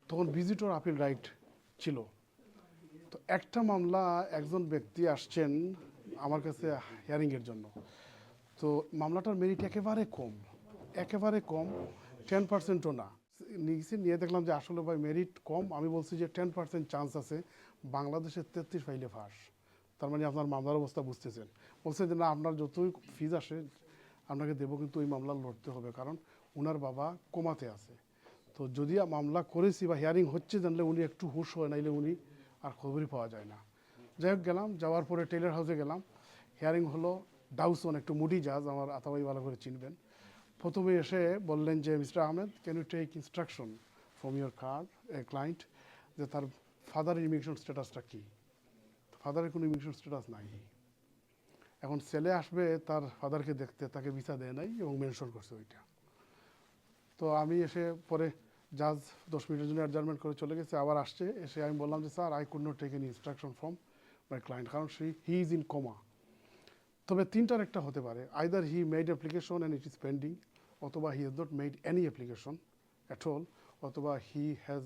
তখন visitor appeal right ছিল। তো একটা মামলা একজন ব্যক্তি আসছেন আমার কাছে হিয়ারিংয়ের জন্য। তো মামলাটার মেরিট একেবারে কম 10%ও না। নিয়ে দেখলাম যে আসলে ভাই মেরিট কম। আমি বলছি যে 10% চান্স আছে, বাংলাদেশের 33 ফাইলে ফাঁস। তার মানে আপনার মামলার অবস্থা বুঝতেছেন। বলছে যে না, আপনার যতই ফিজ আসে আপনাকে দেবো, কিন্তু ওই মামলা লড়তে হবে, কারণ ওনার বাবা কোমাতে আছে। তো যদি মামলা করেছি বা হিয়ারিং হচ্ছে জানলে উনি একটু হুঁশ হয়, নাইলে উনি আর খবরই পাওয়া যায় না। যাই হোক গেলাম, যাওয়ার পরে টেইলর হাউসে গেলাম, হিয়ারিং হলো। ডাউসন একটু মুডি জাজ, আমার আতাবাই ভালো করে চিনবেন। প্রথমে এসে বললেন যে mister Ahmed, can you take instruction from your client, যে তার ফাদার ইমিগ্রেশন স্ট্যাটাসটা কী। ফাদারের কোনো ইমিগ্রেশন স্ট্যাটাস নাই। এখন ছেলে আসবে তার ফাদারকে দেখতে, তাকে ভিসা দেয় নাই এবং মেনশন করছে ওইটা। তো আমি এসে পরে জাজ 10 মিনিটের জন্য অ্যাডজার্নমেন্ট করে চলে গেছে, আবার আসছে। এসে আমি বললাম যে sir, I could not take any instruction from my client, কারণ হি ইজ ইন কোমা। তবে তিনটার একটা হতে পারে, either he made application and it is pending, অথবা he has not made any application at all, অথবা he has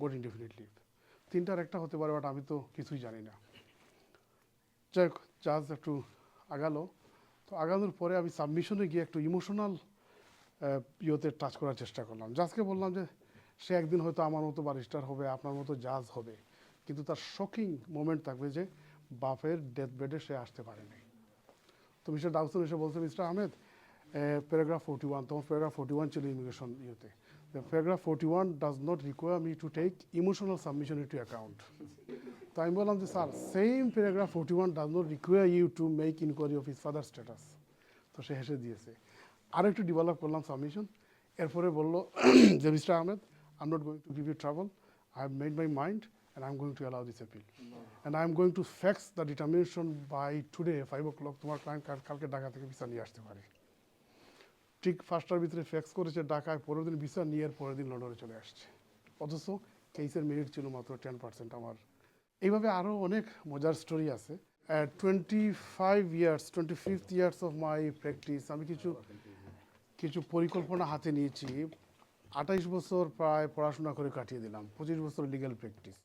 got indefinite leave. তিনটার একটা হতে পারে, বাট আমি তো কিছুই জানি না। যাই হোক, জাজ একটু আগালো। তো আগানোর পরে আমি সাবমিশনে গিয়ে একটু ইমোশনাল ইয়েতে টাচ করার চেষ্টা করলাম। জাজকে বললাম যে সে একদিন হয়তো আমার মতো ব্যারিস্টার হবে, আপনার মতো জাজ হবে, কিন্তু তার শকিং মোমেন্ট থাকবে যে বাপের ডেথ বেডে সে আসতে পারেনি। তো মিস্টার ডাউসন এসে বলছে, মিস্টার আহমেদ, প্যারাগ্রাফ 41, তখন প্যারাগ্রাফ 41 ছিল ইমিগ্রেশন ইয়েতে, paragraph 41 does not require me to take emotional submission into account. তো আমি বললাম যে sir, same paragraph 41 does not require you to make inquiry of his father status. তো সে হেসে দিয়েছে। আরও একটু ডেভেলপ করলাম সাবমিশন। এরপরে বললো যে mister Ahmed, I am not going to give you trouble, I have made my mind and I am going to allow this appeal, and I am going to fax the determination by today 5 o'clock। তোমার client কালকে ঢাকা থেকে visa নিয়ে আসতে পারে। ঠিক 5টার ভিতরে fax করেছে ঢাকায়, পরের দিন ভিসা নিয়ে পরের দিন লন্ডনে চলে আসছে। অথচ কেসের মেরিট ছিল মাত্র 10% আমার। এইভাবে আরও অনেক মজার স্টোরি আছে। 25 ইয়ার্স অফ মাই প্র্যাকটিস, আমি কিছু পরিকল্পনা হাতে নিয়েছি। 28 বছর প্রায় পড়াশোনা করে কাটিয়ে দিলাম, 25 বছর লিগ্যাল প্র্যাকটিস।